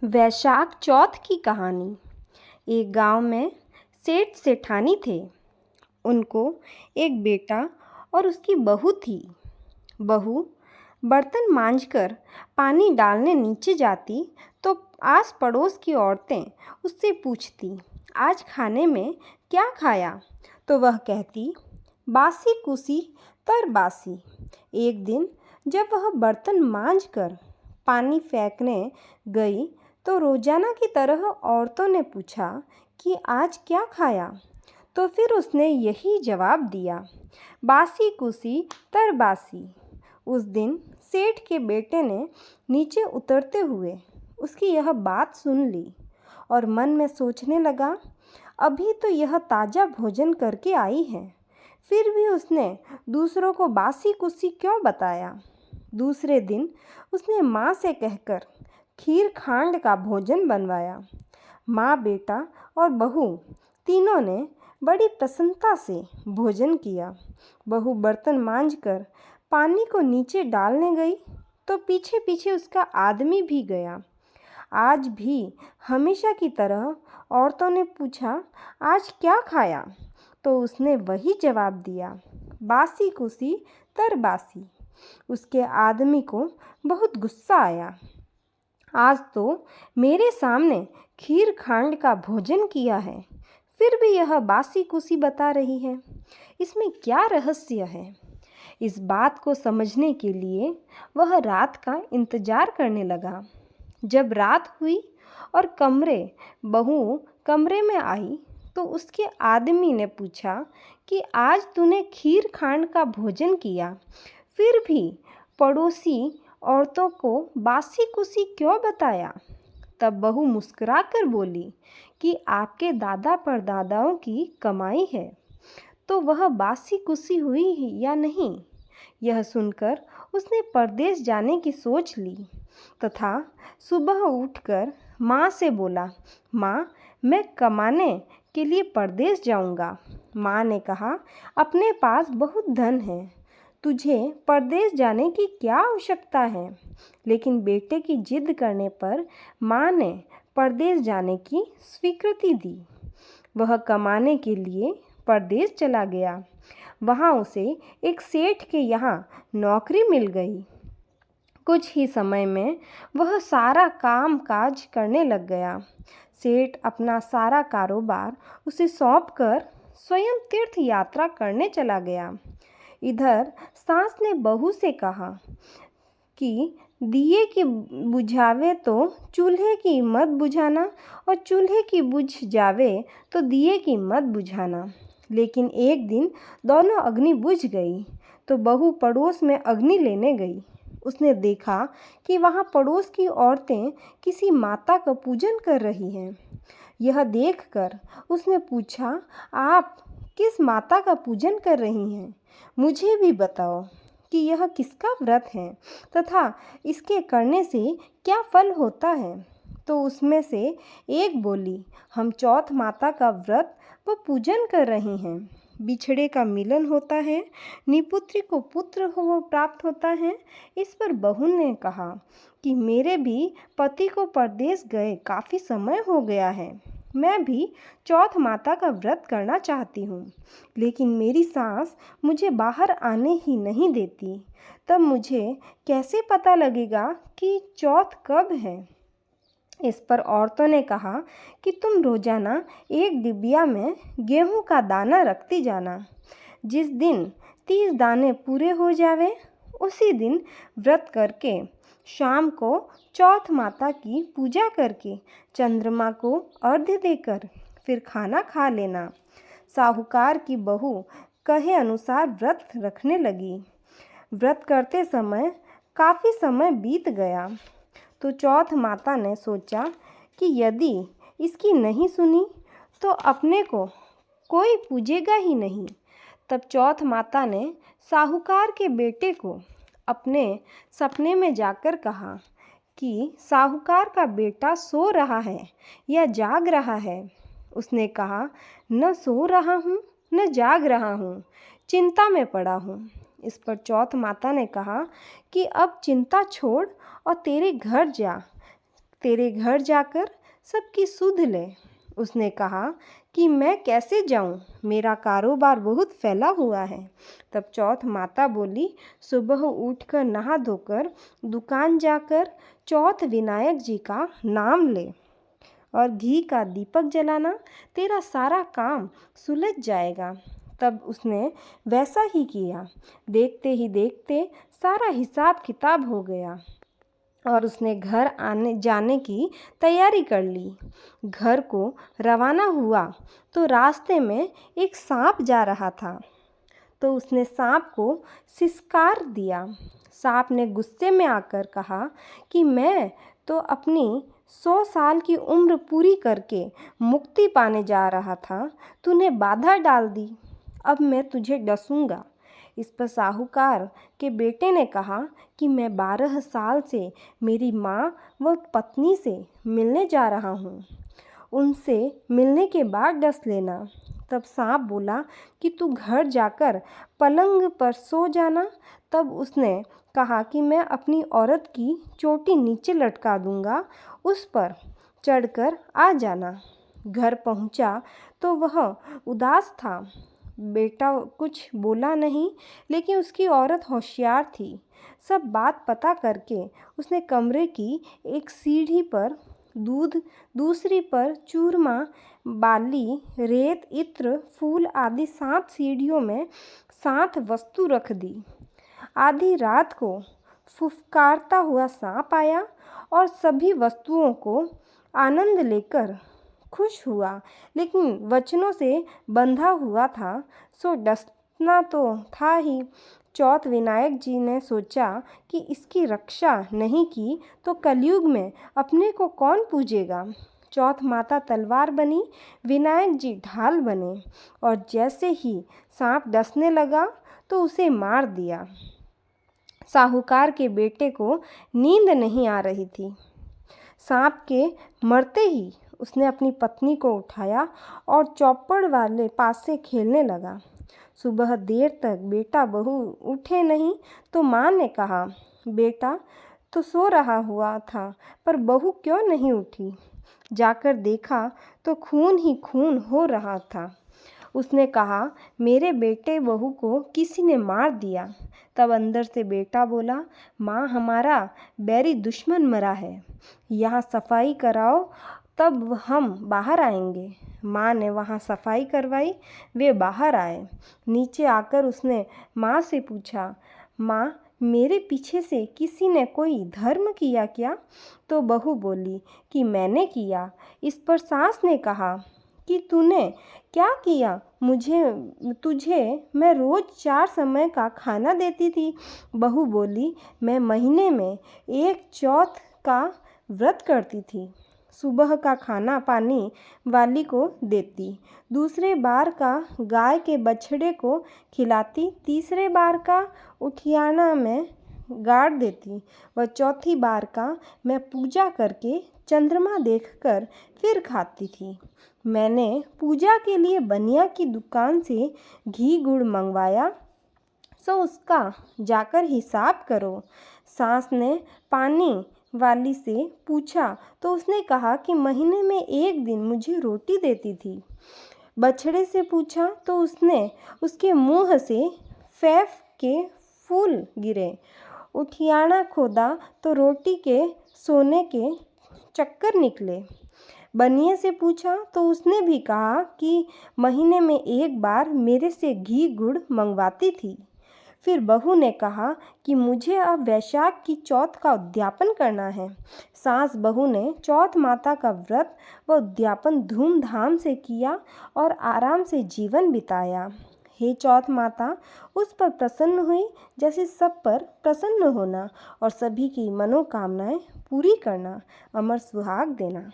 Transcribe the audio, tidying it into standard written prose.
वैशाख चौथ की कहानी। एक गांव में सेठ सेठानी थे। उनको एक बेटा और उसकी बहू थी। बहू बर्तन मांजकर पानी डालने नीचे जाती तो आस पड़ोस की औरतें उससे पूछती, आज खाने में क्या खाया? तो वह कहती, बासी कुसी तरबासी। एक दिन जब वह बर्तन मांजकर पानी फेंकने गई तो रोजाना की तरह औरतों ने पूछा कि आज क्या खाया? तो फिर उसने यही जवाब दिया, बासी कुसी तरबासी। उस दिन सेठ के बेटे ने नीचे उतरते हुए उसकी यह बात सुन ली और मन में सोचने लगा, अभी तो यह ताज़ा भोजन करके आई है, फिर भी उसने दूसरों को बासी कुसी क्यों बताया? दूसरे दिन उसने माँ से कहकर खीर खांड का भोजन बनवाया। माँ, बेटा और बहू तीनों ने बड़ी प्रसन्नता से भोजन किया। बहू बर्तन मांजकर पानी को नीचे डालने गई तो पीछे पीछे उसका आदमी भी गया। आज भी हमेशा की तरह औरतों ने पूछा, आज क्या खाया? तो उसने वही जवाब दिया, बासी कुसी तरबासी। उसके आदमी को बहुत गुस्सा आया। आज तो मेरे सामने खीर खांड का भोजन किया है, फिर भी यह बासी कुसी बता रही है। इसमें क्या रहस्य है? इस बात को समझने के लिए वह रात का इंतजार करने लगा। जब रात हुई और बहू कमरे में आई तो उसके आदमी ने पूछा कि आज तूने खीर खांड का भोजन किया, फिर भी पड़ोसी औरतों को बासी कुसी क्यों बताया? तब बहू मुस्कुराकर बोली कि आपके दादा परदादाओं की कमाई है, तो वह बासी कुसी हुई या नहीं? यह सुनकर उसने परदेश जाने की सोच ली तथा सुबह उठकर माँ से बोला, माँ, मैं कमाने के लिए परदेश जाऊंगा। माँ ने कहा, अपने पास बहुत धन है, तुझे परदेश जाने की क्या आवश्यकता है? लेकिन बेटे की जिद करने पर माँ ने परदेश जाने की स्वीकृति दी। वह कमाने के लिए परदेश चला गया। वहाँ उसे एक सेठ के यहाँ नौकरी मिल गई। कुछ ही समय में वह सारा काम काज करने लग गया। सेठ अपना सारा कारोबार उसे सौंपकर स्वयं तीर्थ यात्रा करने चला गया। इधर सास ने बहू से कहा कि दिए की बुझावे तो चूल्हे की मत बुझाना और चूल्हे की बुझ जावे तो दिए की मत बुझाना। लेकिन एक दिन दोनों अग्नि बुझ गई तो बहू पड़ोस में अग्नि लेने गई। उसने देखा कि वहाँ पड़ोस की औरतें किसी माता का पूजन कर रही हैं। यह देखकर उसने पूछा, आप किस माता का पूजन कर रही हैं? मुझे भी बताओ कि यह किसका व्रत है तथा इसके करने से क्या फल होता है? तो उसमें से एक बोली, हम चौथ माता का व्रत व पूजन कर रही हैं। बिछड़े का मिलन होता है, निपुत्री को पुत्र हो प्राप्त होता है। इस पर बहू ने कहा कि मेरे भी पति को परदेश गए काफ़ी समय हो गया है, मैं भी चौथ माता का व्रत करना चाहती हूँ, लेकिन मेरी सास मुझे बाहर आने ही नहीं देती। तब मुझे कैसे पता लगेगा कि चौथ कब है? इस पर औरतों ने कहा कि तुम रोजाना एक डिबिया में गेहूं का दाना रखती जाना। जिस दिन 30 दाने पूरे हो जावे उसी दिन व्रत करके शाम को चौथ माता की पूजा करके चंद्रमा को अर्घ्य देकर फिर खाना खा लेना। साहूकार की बहू कहे अनुसार व्रत रखने लगी। व्रत करते समय काफ़ी समय बीत गया तो चौथ माता ने सोचा कि यदि इसकी नहीं सुनी तो अपने को कोई पूजेगा ही नहीं। तब चौथ माता ने साहूकार के बेटे को अपने सपने में जाकर कहा कि साहूकार का बेटा सो रहा है या जाग रहा है। उसने कहा, न सो रहा हूँ न जाग रहा हूँ, चिंता में पड़ा हूँ। इस पर चौथ माता ने कहा कि अब चिंता छोड़ और तेरे घर जा, तेरे घर जाकर सबकी सुध ले। उसने कहा कि मैं कैसे जाऊं, मेरा कारोबार बहुत फैला हुआ है। तब चौथ माता बोली, सुबह उठकर नहा धोकर दुकान जाकर चौथ विनायक जी का नाम ले और घी का दीपक जलाना, तेरा सारा काम सुलझ जाएगा। तब उसने वैसा ही किया। देखते ही देखते सारा हिसाब किताब हो गया और उसने घर आने जाने की तैयारी कर ली। घर को रवाना हुआ तो रास्ते में एक सांप जा रहा था, तो उसने सांप को सिसकार दिया। सांप ने गुस्से में आकर कहा कि मैं तो अपनी 100 साल की उम्र पूरी करके मुक्ति पाने जा रहा था, तूने बाधा डाल दी, अब मैं तुझे डसूंगा। इस पर साहूकार के बेटे ने कहा कि मैं 12 साल से मेरी माँ व पत्नी से मिलने जा रहा हूँ, उनसे मिलने के बाद डस लेना। तब सांप बोला कि तू घर जाकर पलंग पर सो जाना। तब उसने कहा कि मैं अपनी औरत की चोटी नीचे लटका दूंगा, उस पर चढ़कर आ जाना। घर पहुंचा तो वह उदास था। बेटा कुछ बोला नहीं, लेकिन उसकी औरत होशियार थी। सब बात पता करके उसने कमरे की एक सीढ़ी पर दूध, दूसरी पर चूरमा, बाली, रेत, इत्र, फूल आदि 7 सीढ़ियों में 7 वस्तु रख दी। आधी रात को फुफकारता हुआ सांप आया और सभी वस्तुओं को आनंद लेकर खुश हुआ, लेकिन वचनों से बंधा हुआ था, सो डसना तो था ही। चौथ विनायक जी ने सोचा कि इसकी रक्षा नहीं की तो कलयुग में अपने को कौन पूजेगा। चौथ माता तलवार बनी, विनायक जी ढाल बने और जैसे ही सांप डसने लगा तो उसे मार दिया। साहूकार के बेटे को नींद नहीं आ रही थी। सांप के मरते ही उसने अपनी पत्नी को उठाया और चौपड़ वाले पास से खेलने लगा। सुबह देर तक बेटा बहू उठे नहीं तो माँ ने कहा, बेटा तो सो रहा हुआ था, पर बहू क्यों नहीं उठी? जाकर देखा तो खून ही खून हो रहा था। उसने कहा, मेरे बेटे बहू को किसी ने मार दिया। तब अंदर से बेटा बोला, माँ हमारा बैरी दुश्मन मरा है, यहाँ सफाई कराओ तब हम बाहर आएंगे। माँ ने वहाँ सफाई करवाई, वे बाहर आए। नीचे आकर उसने माँ से पूछा, माँ मेरे पीछे से किसी ने कोई धर्म किया क्या? तो बहू बोली कि मैंने किया। इस पर सास ने कहा कि तूने क्या किया? तुझे मैं रोज़ 4 समय का खाना देती थी। बहू बोली, मैं महीने में एक चौथ का व्रत करती थी। सुबह का खाना पानी वाली को देती, दूसरे बार का गाय के बछड़े को खिलाती, तीसरे बार का उठियाना में गाड़ देती व चौथी बार का मैं पूजा करके चंद्रमा देखकर फिर खाती थी। मैंने पूजा के लिए बनिया की दुकान से घी गुड़ मंगवाया, सो उसका जाकर हिसाब करो। सास ने पानी वाली से पूछा तो उसने कहा कि महीने में एक दिन मुझे रोटी देती थी। बछड़े से पूछा तो उसने उसके मुंह से फैफ के फूल गिरे। उठियाना खोदा तो रोटी के सोने के चक्कर निकले। बनिए से पूछा तो उसने भी कहा कि महीने में एक बार मेरे से घी गुड़ मंगवाती थी। फिर बहू ने कहा कि मुझे अब वैशाख की चौथ का उद्यापन करना है। सास बहू ने चौथ माता का व्रत व उद्यापन धूमधाम से किया और आराम से जीवन बिताया। हे चौथ माता, उस पर प्रसन्न हुई जैसे सब पर प्रसन्न होना और सभी की मनोकामनाएं पूरी करना, अमर सुहाग देना।